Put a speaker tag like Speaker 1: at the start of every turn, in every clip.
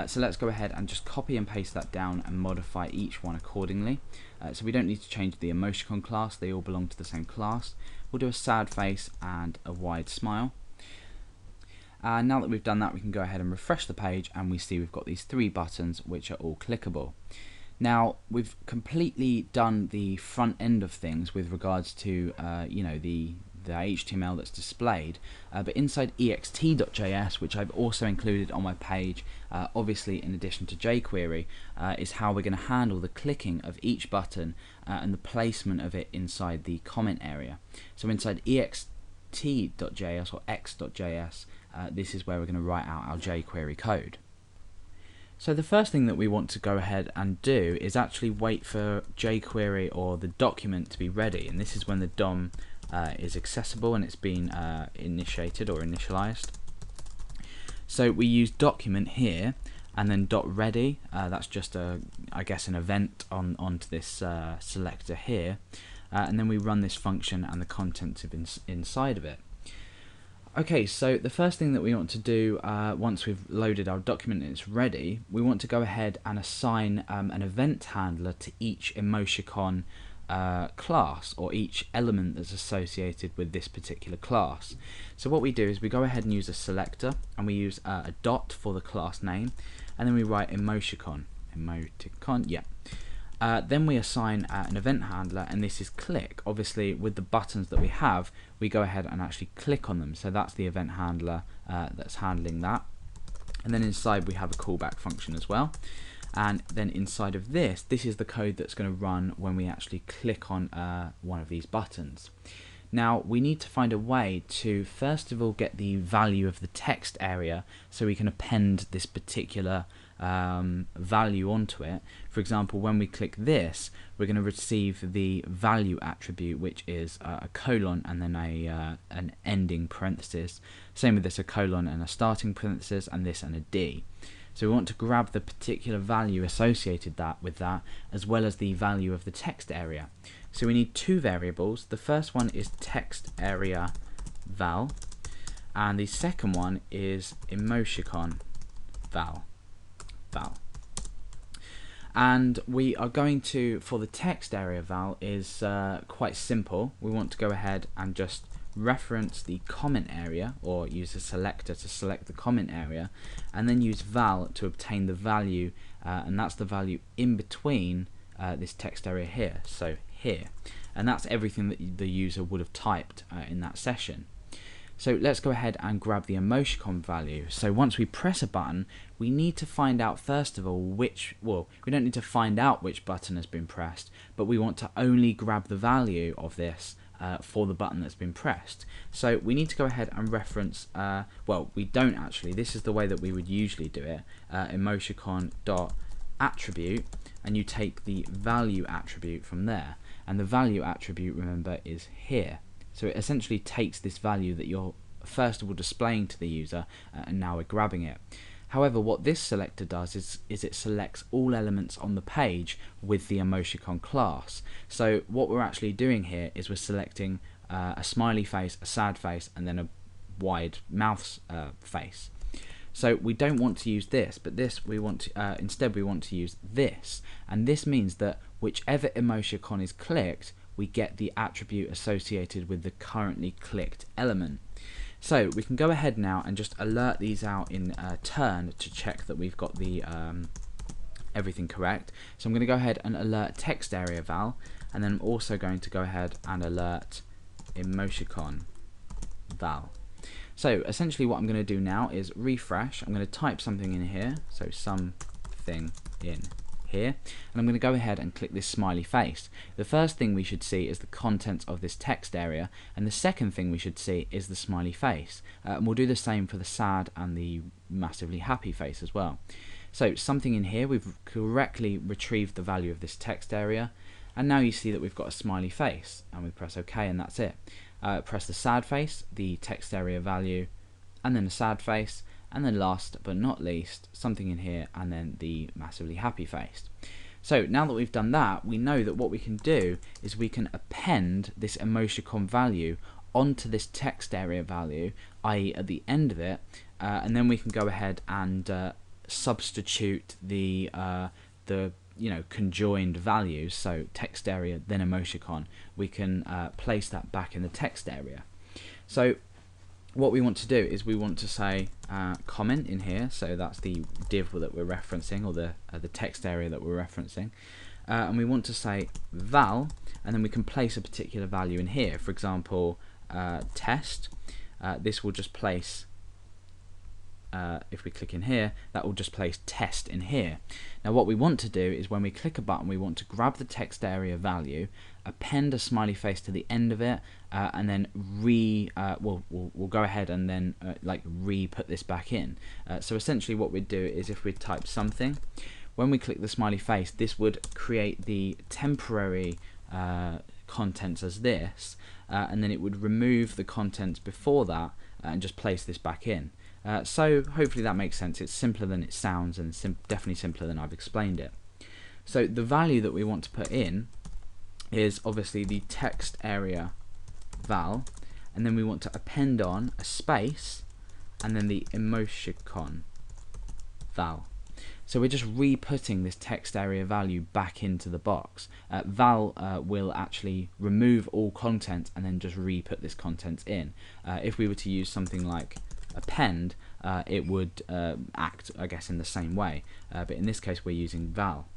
Speaker 1: So let's go ahead and just copy and paste that down and modify each one accordingly. So we don't need to change the emoticon class, they all belong to the same class. We'll do a sad face and a wide smile. Now that we've done that, we can go ahead and refresh the page, and we see we've got these 3 buttons which are all clickable. Now we've completely done the front end of things with regards to the HTML that's displayed, but inside ext.js, which I've also included on my page, obviously in addition to jQuery, is how we're going to handle the clicking of each button and the placement of it inside the comment area. So inside ext.js or x.js, this is where we're going to write out our jQuery code. So the first thing that we want to go ahead and do is actually wait for jQuery or the document to be ready, and this is when the DOM is accessible and it's been initiated or initialized. So we use document here and then .ready, that's just I guess an event onto this selector here, and then we run this function and the contents of inside of it. Okay, so the first thing that we want to do once we've loaded our document and it's ready, we want to go ahead and assign an event handler to each emoticon class, or each element that's associated with this particular class. So what we do is we go ahead and use a selector, and we use a dot for the class name, and then we write emoticon, yeah. Then we assign an event handler, and this is click. Obviously with the buttons that we have, we go ahead and actually click on them, so that's the event handler that's handling that. And then inside we have a callback function as well, and then inside of this is the code that's going to run when we actually click on one of these buttons. Now we need to find a way to first of all get the value of the text area so we can append this particular value onto it. For example, when we click this, we're going to receive the value attribute, which is a colon and then an ending parenthesis. Same with this, a colon and a starting parenthesis, and this and a D. So we want to grab the particular value associated with that, as well as the value of the text area. So we need 2 variables. The first one is text area val, and the second one is emoticon val. And we are going to, for the text area val, is quite simple. We want to go ahead and just reference the comment area, or use a selector to select the comment area, and then use val to obtain the value, and that's the value in between this text area here, so here, and that's everything that the user would have typed in that session. So let's go ahead and grab the emoticon value. So once we press a button, we need to find out first of all we don't need to find out which button has been pressed, but we want to only grab the value of this for the button that's been pressed. So we need to go ahead and reference, we don't actually, this is the way that we would usually do it, emoticon.attribute, and you take the value attribute from there, and the value attribute, remember, is here. So it essentially takes this value that you're first of all displaying to the user, and now we're grabbing it. However, what this selector does is it selects all elements on the page with the emoticon class. So what we're actually doing here is we're selecting a smiley face, a sad face, and then a wide mouth face. So we don't want to use this, but this we want to, instead we want to use this, and this means that whichever emoticon is clicked, we get the attribute associated with the currently clicked element. So we can go ahead now and just alert these out in turn to check that we've got the everything correct. So I'm going to go ahead and alert text area val, and then I'm also going to go ahead and alert emoticon val. So essentially what I'm going to do now is refresh. I'm going to type something in here, so something in here, and I'm going to go ahead and click this smiley face. The first thing we should see is the contents of this text area, and the second thing we should see is the smiley face. And we'll do the same for the sad and the massively happy face as well. So something in here, we've correctly retrieved the value of this text area, and now you see that we've got a smiley face, and we press OK, and that's it. Press the sad face, the text area value, and then the sad face, and then last but not least, something in here, and then the massively happy face. So now that we've done that, we know that what we can do is we can append this emoticon value onto this text area value, i.e. at the end of it, and then we can go ahead and substitute the conjoined values, so Textarea then emoticon, we can place that back in the text area. So what we want to do is we want to say comment in here, so that's the div that we're referencing, or the text area that we're referencing, and we want to say val, and then we can place a particular value in here. For example, test. This will just place, if we click in here, that will just place test in here. Now what we want to do is when we click a button, we want to grab the text area value, append a smiley face to the end of it, and then we'll go ahead and then re-put this back in. So essentially what we'd do is if we type something, when we click the smiley face, this would create the temporary contents as this, and then it would remove the contents before that and just place this back in. So hopefully that makes sense. It's simpler than it sounds, and definitely simpler than I've explained it. So the value that we want to put in is obviously the text area val, and then we want to append on a space and then the emoticon val. So we're just re-putting this text area value back into the box. Val will actually remove all content and then just re-put this content in. If we were to use something like append, it would act, I guess, in the same way, but in this case we're using val.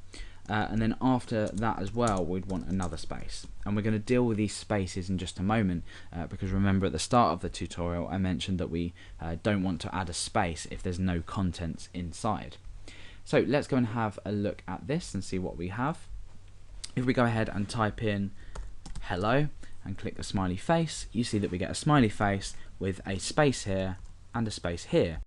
Speaker 1: And then after that as well, we'd want another space, and we're going to deal with these spaces in just a moment, because remember at the start of the tutorial I mentioned that we don't want to add a space if there's no contents inside. So let's go and have a look at this and see what we have. If we go ahead and type in hello and click the smiley face, you see that we get a smiley face with a space here and a space here.